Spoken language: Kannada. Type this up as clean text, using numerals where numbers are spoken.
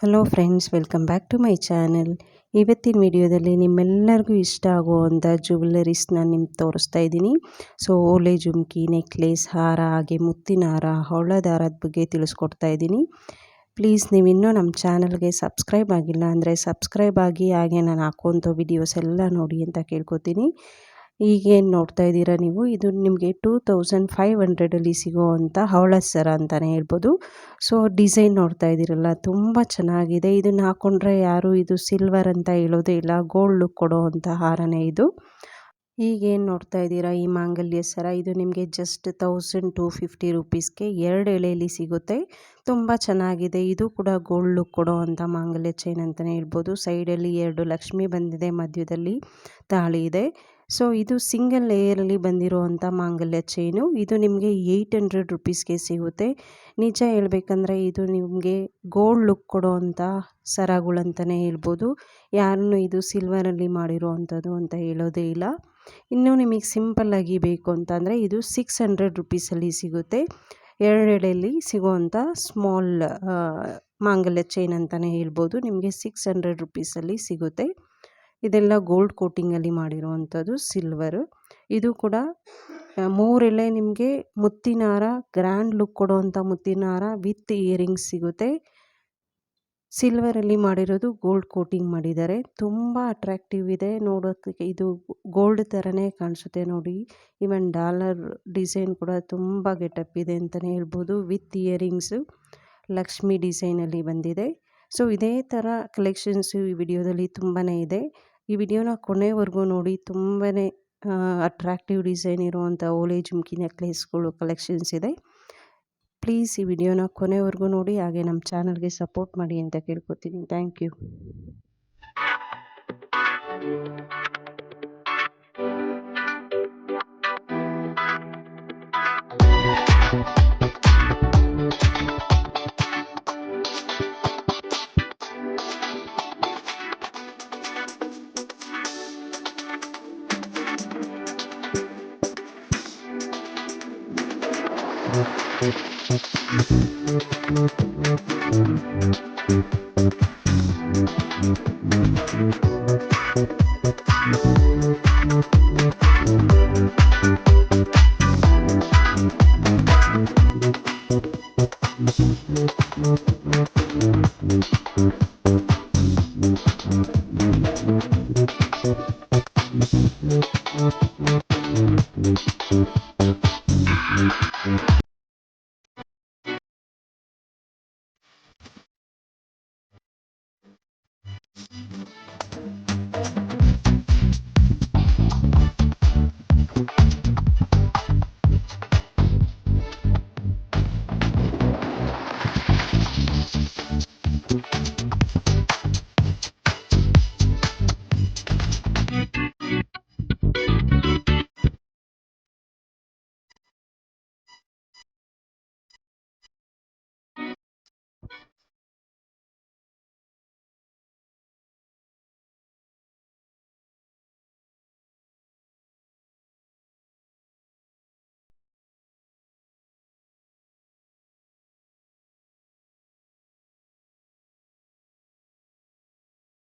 Hello friends, welcome back to my channel. ಇವತ್ತಿನ ವಿಡಿಯೋದಲ್ಲಿ ನಿಮ್ಮೆಲ್ಲರಿಗೂ ಇಷ್ಟ ಆಗುವಂಥ ಜ್ಯುವೆಲ್ಲರೀಸ್ನ ನಿಮ್ಗೆ ತೋರಿಸ್ತಾ ಇದ್ದೀನಿ. ಸೊ ಓಲೆ ಜುಮ್ಕಿ, ನೆಕ್ಲೇಸ್, ಹಾರ, ಹಾಗೆ ಮುತ್ತಿನ ಹಾರ, ಹವಳ ದಾರದ ಬಗ್ಗೆ ತಿಳಿಸ್ಕೊಡ್ತಾ ಇದ್ದೀನಿ. ಪ್ಲೀಸ್ ನೀವು ಇನ್ನೂ ನಮ್ಮ ಚಾನಲ್ಗೆ ಸಬ್ಸ್ಕ್ರೈಬ್ ಆಗಿಲ್ಲ ಅಂದರೆ ಸಬ್ಸ್ಕ್ರೈಬ್ ಆಗಿ, ಹಾಗೆ ನಾನು ಹಾಕುವಂಥ ವಿಡಿಯೋಸ್ ಎಲ್ಲ ನೋಡಿ ಅಂತ ಕೇಳ್ಕೊತೀನಿ. ಈಗೇನು ನೋಡ್ತಾ ಇದ್ದೀರಾ ನೀವು, ಇದು ನಿಮಗೆ 2500 ಸಿಗೋವಂಥ ಹವಳ ಸರ ಅಂತಲೇ ಹೇಳ್ಬೋದು. ಸೊ ಡಿಸೈನ್ ನೋಡ್ತಾ ಇದ್ದೀರಲ್ಲ, ತುಂಬ ಚೆನ್ನಾಗಿದೆ. ಇದನ್ನು ಹಾಕ್ಕೊಂಡ್ರೆ ಯಾರು ಇದು ಸಿಲ್ವರ್ ಅಂತ ಹೇಳೋದೇ ಇಲ್ಲ, ಗೋಲ್ಡ್ ಲುಕ್ ಕೊಡೋವಂಥ ಹಾರನೇ ಇದು. ಈಗೇನು ನೋಡ್ತಾ ಇದ್ದೀರಾ ಈ ಮಾಂಗಲ್ಯ ಸರ, ಇದು ನಿಮಗೆ ಜಸ್ಟ್ 1250 ರುಪೀಸ್ಗೆ 2 ಎಳೆಯಲ್ಲಿ ಸಿಗುತ್ತೆ. ತುಂಬ ಚೆನ್ನಾಗಿದೆ. ಇದು ಕೂಡ ಗೋಲ್ಡ್ ಲುಕ್ ಕೊಡೋವಂಥ ಮಾಂಗಲ್ಯ ಚೈನ್ ಅಂತಲೇ ಹೇಳ್ಬೋದು. ಸೈಡಲ್ಲಿ 2 ಲಕ್ಷ್ಮಿ ಬಂದಿದೆ, ಮಧ್ಯದಲ್ಲಿ ತಾಳಿ ಇದೆ. ಸೊ ಇದು ಸಿಂಗಲ್ ಲೇಯರಲ್ಲಿ ಬಂದಿರುವಂಥ ಮಾಂಗಲ್ಯ ಚೈನು. ಇದು ನಿಮಗೆ 800 ರುಪೀಸ್ಗೆ ಸಿಗುತ್ತೆ. ನಿಜ ಹೇಳ್ಬೇಕಂದ್ರೆ ಇದು ನಿಮಗೆ ಗೋಲ್ಡ್ ಲುಕ್ ಕೊಡೋವಂಥ ಸರಗಳಂತಲೇ ಹೇಳ್ಬೋದು. ಯಾರನ್ನು ಇದು ಸಿಲ್ವರಲ್ಲಿ ಮಾಡಿರುವಂಥದ್ದು ಅಂತ ಹೇಳೋದೇ ಇಲ್ಲ. ಇನ್ನೂ ನಿಮಗೆ ಸಿಂಪಲ್ಲಾಗಿ ಬೇಕು ಅಂತಂದರೆ ಇದು 600 ರುಪೀಸಲ್ಲಿ ಸಿಗುತ್ತೆ. 2 ಎಳೆಯಲ್ಲಿ ಸಿಗುವಂಥ ಸ್ಮಾಲ್ ಮಾಂಗಲ್ಯ ಚೈನ್ ಅಂತಲೇ ಹೇಳ್ಬೋದು. ನಿಮಗೆ 600 ರುಪೀಸಲ್ಲಿ ಸಿಗುತ್ತೆ. ಇದೆಲ್ಲ ಗೋಲ್ಡ್ ಕೋಟಿಂಗಲ್ಲಿ ಮಾಡಿರುವಂಥದ್ದು, ಸಿಲ್ವರು. ಇದು ಕೂಡ 3 ಎಳೆ ನಿಮಗೆ ಮುತ್ತಿನ ಹಾರ, ಗ್ರ್ಯಾಂಡ್ ಲುಕ್ ಕೊಡುವಂಥ ಮುತ್ತಿನ ಹಾರ ವಿತ್ ಇಯರಿಂಗ್ಸ್ ಸಿಗುತ್ತೆ. ಸಿಲ್ವರಲ್ಲಿ ಮಾಡಿರೋದು, ಗೋಲ್ಡ್ ಕೋಟಿಂಗ್ ಮಾಡಿದ್ದಾರೆ. ತುಂಬ ಅಟ್ರಾಕ್ಟಿವ್ ಇದೆ ನೋಡೋದಕ್ಕೆ. ಇದು ಗೋಲ್ಡ್ ಥರನೇ ಕಾಣಿಸುತ್ತೆ ನೋಡಿ. ಈವನ್ ಡಾಲರ್ ಡಿಸೈನ್ ಕೂಡ ತುಂಬ ಗೆಟಪ್ ಇದೆ ಅಂತಲೇ ಹೇಳ್ಬೋದು. ವಿತ್ ಇಯರಿಂಗ್ಸು ಲಕ್ಷ್ಮಿ ಡಿಸೈನಲ್ಲಿ ಬಂದಿದೆ. ಸೊ ಇದೇ ಥರ ಕಲೆಕ್ಷನ್ಸು ಈ ವಿಡಿಯೋದಲ್ಲಿ ತುಂಬಾ ಇದೆ. ಈ ವಿಡಿಯೋನ ಕೊನೆವರೆಗೂ ನೋಡಿ. ತುಂಬಾ ಅಟ್ರಾಕ್ಟಿವ್ ಡಿಸೈನ್ ಇರುವಂಥ ಓಲೆ ಜುಮ್ಕಿ ನೆಕ್ಲೇಸ್ಗಳು ಕಲೆಕ್ಷನ್ಸ್ ಇದೆ. ಪ್ಲೀಸ್ ಈ ವಿಡಿಯೋನ ಕೊನೆವರೆಗೂ ನೋಡಿ, ಹಾಗೆ ನಮ್ಮ ಚಾನಲ್ಗೆ ಸಪೋರ್ಟ್ ಮಾಡಿ ಅಂತ ಕೇಳ್ಕೊತೀನಿ. Thank you.